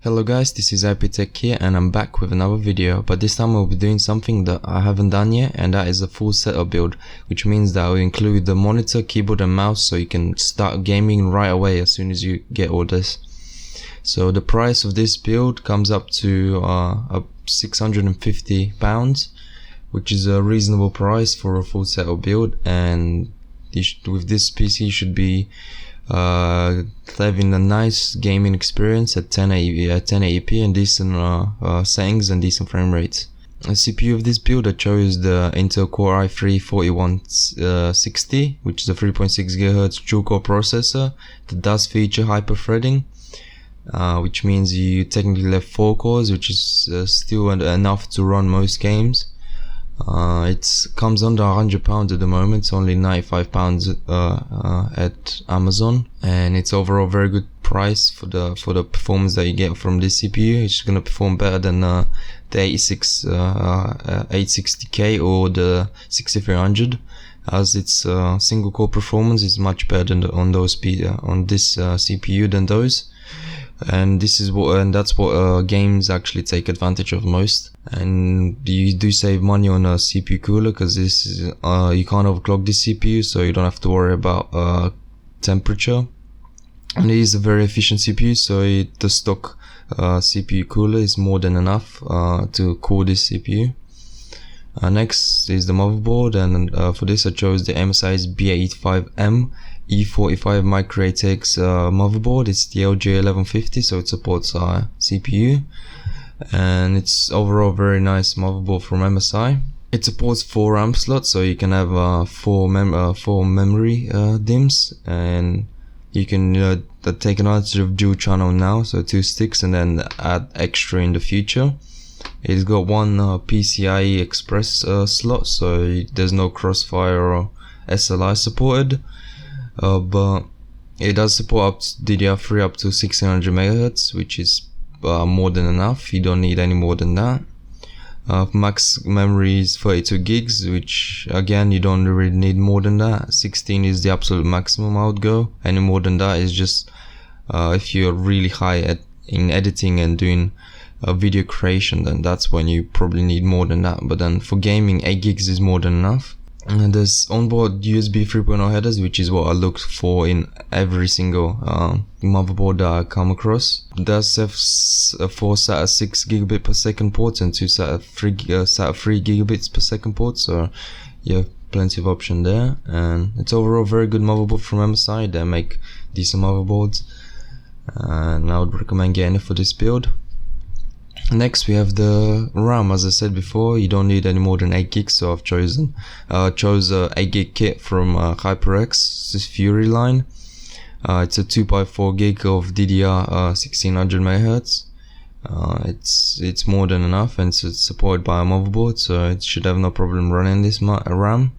Hello guys, this is IPTech here and I'm back with another video, but this time I'll be doing something that I haven't done yet, and that is a full setup build, which means that I will include the monitor, keyboard and mouse so you can start gaming right away as soon as you get all this. So the price of this build comes up to £650, which is a reasonable price for a full setup build, and with this PC you should be having a nice gaming experience at 1080p and decent settings and decent frame rates. The CPU of this build, I chose the Intel Core i3-4160, which is a 3.6 GHz dual-core processor that does feature hyper-threading, which means you technically have 4 cores, which is still enough to run most games. It comes under £100 at the moment. It's only £95 at Amazon, and it's overall very good price for the performance that you get from this CPU. It's gonna perform better than the 860K or the 6300, as its single core performance is much better than on this CPU than those. And that's what games actually take advantage of most. And you do save money on a CPU cooler, because this is you can't overclock this CPU, so you don't have to worry about temperature. And it is a very efficient CPU, so the stock CPU cooler is more than enough to cool this CPU. Next is the motherboard, and for this I chose the MSI's B85M E45 micro ATX motherboard. It's the LG1150, so it supports CPU, and it's overall very nice motherboard from MSI. It supports 4 RAM slots, so you can have 4 memory DIMMs, and you can take advantage of dual channel now, so 2 sticks, and then add extra in the future. It's got 1 PCIe Express slot, so there's no Crossfire or SLI supported. But it does support up to DDR3 up to 1600 MHz, which is more than enough. You don't need any more than that. Max memory is 32 gigs, which again you don't really need more than that. 16 is the absolute maximum I would go. Any more than that is just if you're really high in editing and doing video creation, then that's when you probably need more than that. But then for gaming, 8 gigs is more than enough. And there's onboard USB 3.0 headers, which is what I look for in every single motherboard that I come across. It does have 4 SATA 6 gigabit per second ports and 2 SATA 3 gigabits per second ports, so you have plenty of option there. And it's overall a very good motherboard from MSI. They make decent motherboards, and I would recommend getting it for this build. Next we have the RAM. As I said before, you don't need any more than 8 gigs, so I've chose a 8 gig kit from HyperX, this Fury line. It's a 2x4 gig of DDR 1600 MHz. It's more than enough, and it's supported by a motherboard, so it should have no problem running this RAM.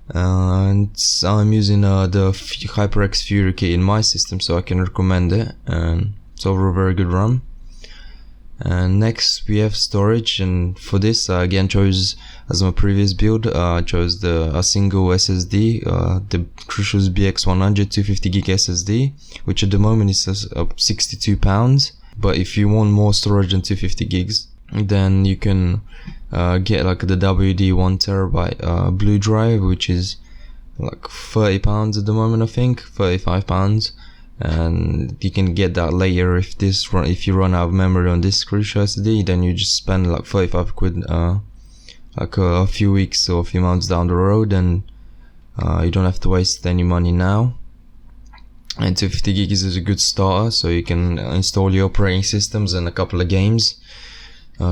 And I'm using the HyperX Fury kit in my system, so I can recommend it, and it's overall a very good RAM. And next we have storage, and for this I again chose, as my previous build, I chose a single SSD, the Crucial's BX100 250GB SSD, which at the moment is £62. But if you want more storage than 250 gigs, then you can get like the WD 1TB blue drive, which is like £30 at the moment, I think, £35. And you can get that later if you run out of memory on this Crucial SD. Then you just spend like 35 quid like a few weeks or a few months down the road, and you don't have to waste any money now. And 250 gigs is a good starter, so you can install your operating systems and a couple of games.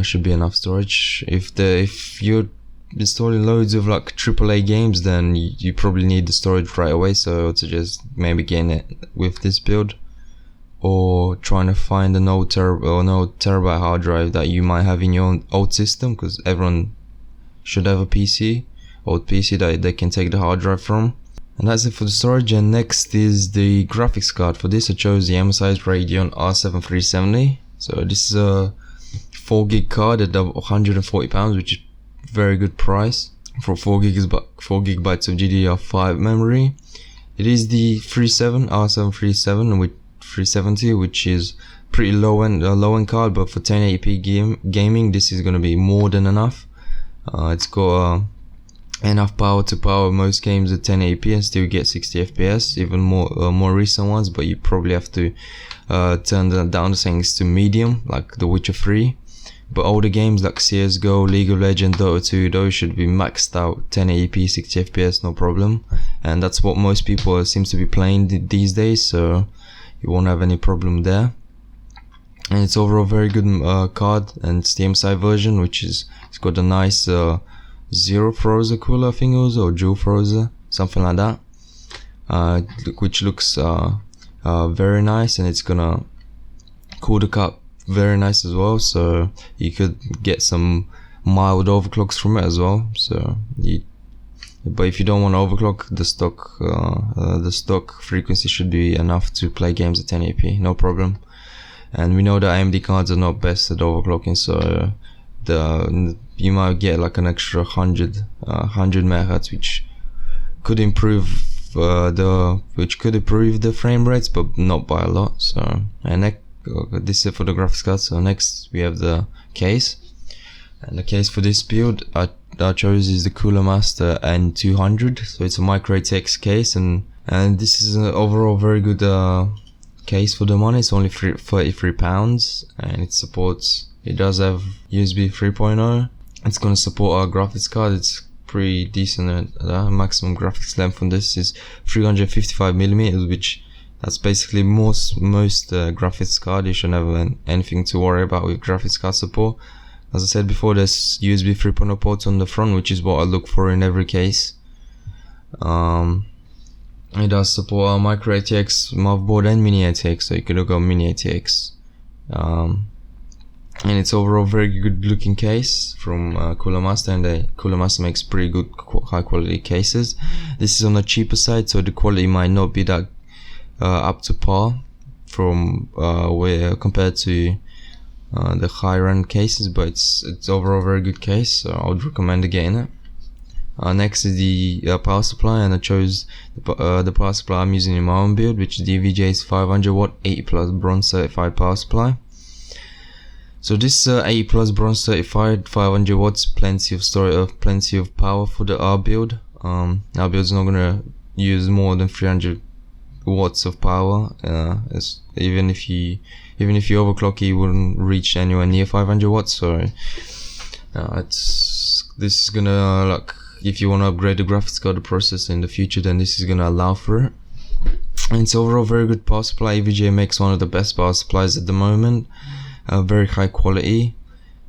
Should be enough storage. If you're installing loads of like AAA games, then you probably need the storage right away, so I would suggest maybe getting it with this build, or trying to find an old terabyte hard drive that you might have in your old system, because everyone should have a old PC that they can take the hard drive from. And that's it for the storage. And next is the graphics card. For this I chose the MSI's Radeon R7 370. So this is a 4 gig card at £140, which is very good price for 4 gigabytes of GDDR5 memory. It is the R7 370 with 370, which is pretty low end card, but for 1080p gaming, this is gonna be more than enough. It's got enough power to power most games at 1080p and still get 60 FPS, even more recent ones, but you probably have to turn down the settings to medium, like The Witcher 3. But older games like CSGO, League of Legends, Dota 2, those should be maxed out 1080p, 60 FPS, no problem. And that's what most people seems to be playing these days, so you won't have any problem there. And it's overall very good card, and it's the MSI version, which is, it's got a nice zero frozer cooler, I think it was, or dual frozer, something like that, which looks very nice, and it's gonna cool the card very nice as well, so you could get some mild overclocks from it as well. So but if you don't want to overclock, the stock frequency should be enough to play games at 1080p, no problem. And we know that AMD cards are not best at overclocking, so you might get like an extra 100 megahertz, which could improve the frame rates, but not by a lot. So, and this is for the graphics card. So next we have the case, and the case for this build I chose is the Cooler Master N200. So it's a micro ATX case, and this is an overall very good case for the money. It's only £33, and it does have USB 3.0. It's gonna support our graphics card. It's pretty decent. Maximum graphics length on this is 355mm, which that's basically most graphics card. You shouldn't have anything to worry about with graphics card support. As I said before, there's USB 3.0 ports on the front, which is what I look for in every case. It does support micro ATX motherboard and mini ATX, so you can look at mini ATX. And it's overall very good looking case from Cooler Master, and Cooler Master makes pretty good high quality cases. This is on the cheaper side, so the quality might not be that up to par from where compared to the higher end cases, but it's overall very good case, so I would recommend getting it. Next is the power supply, and I chose the power supply I'm using in my own build, which is the VGA's 500 watt 80 plus bronze certified power supply. So this 80 plus bronze certified 500 watts, plenty of power for our build. Our build is not gonna use more than 300 watts of power. Even if you overclock it, you wouldn't reach anywhere near 500 watts. So this is gonna, like, if you want to upgrade the graphics card, the processor in the future, then this is gonna allow for it. And it's overall very good power supply. VGA makes one of the best power supplies at the moment. Very high quality,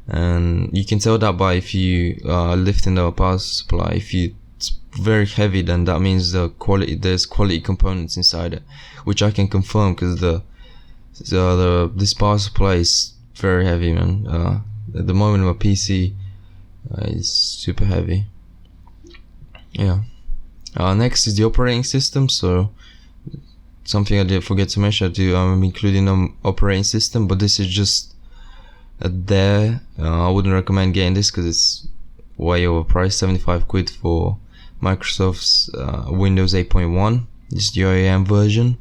and you can tell that by if you lifting the power supply. If it's very heavy, then that means there's quality components inside it, which I can confirm, because this power supply is very heavy, man. At the moment my PC is super heavy. Yeah. Next is the operating system. So something I did forget to mention, I'm including an operating system, but this is just there. I wouldn't recommend getting this because it's way overpriced, 75 quid for Microsoft's Windows 8.1. This is the OEM version.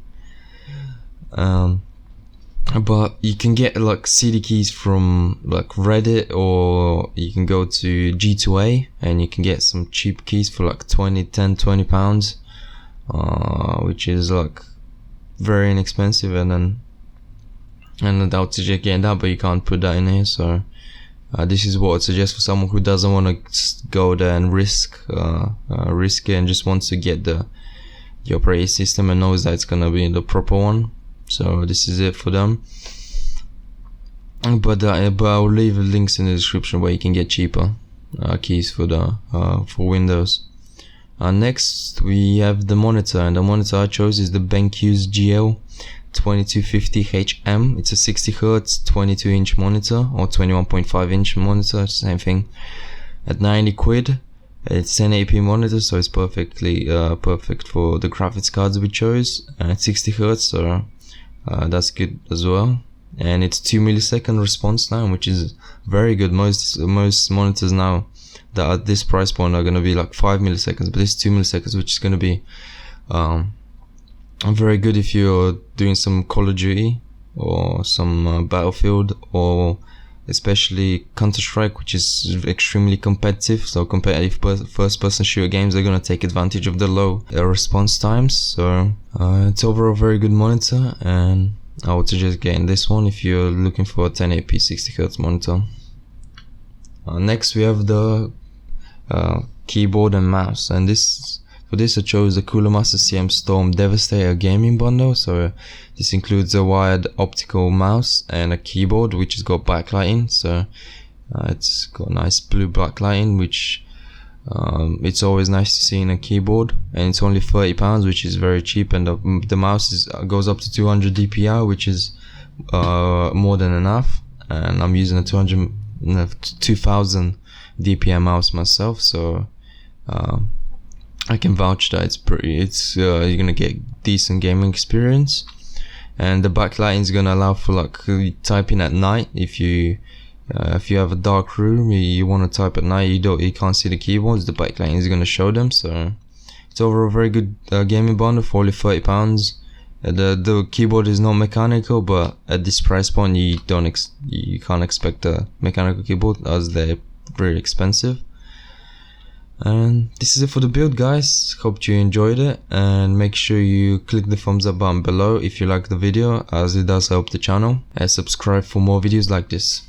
But you can get like CD keys from like Reddit, or you can go to G2A and you can get some cheap keys for like 20 pounds, which is like very inexpensive, and I would suggest getting that, but you can't put that in here. So this is what I'd suggest for someone who doesn't want to go there and risk it, and just wants to get the operating system and knows that it's gonna be the proper one. So this is it for them. But I'll leave links in the description where you can get cheaper keys for Windows. Next we have the monitor, and the monitor I chose is the BenQ's GL 2250HM. It's a 60Hz 22-inch monitor, or 21.5-inch monitor, same thing, at 90 quid. It's 1080p monitor, so it's perfectly perfect for the graphics cards we chose, and 60Hz, so that's good as well. And it's 2 millisecond response time, which is very good. Most monitors now that at this price point are going to be like 5 milliseconds, but this 2 milliseconds, which is going to be very good if you're doing some Call of Duty or some Battlefield, or especially Counter-Strike, which is extremely competitive. So competitive first-person shooter games are gonna take advantage of the low response times. So it's overall a very good monitor, and I would suggest getting this one if you're looking for a 1080p 60Hz monitor. Next we have the keyboard and mouse, and for this I chose the Cooler Master CM Storm Devastator gaming bundle. So this includes a wired optical mouse and a keyboard which has got backlighting. So it's got nice blue backlighting, which it's always nice to see in a keyboard, and it's only £30, which is very cheap. And the mouse goes up to 200 DPI, which is more than enough. And I'm using a 2000 DPI mouse myself, so I can vouch that you're gonna get decent gaming experience. And the backlighting is gonna allow for like typing at night. If you have a dark room, you want to type at night, you can't see the keyboards, the backlighting is gonna show them. So it's overall a very good gaming bundle for only £30. The keyboard is not mechanical, but at this price point you can't expect a mechanical keyboard, as they're very expensive. And this is it for the build, guys. Hope you enjoyed it, and make sure you click the thumbs up button below if you like the video, as it does help the channel, and subscribe for more videos like this.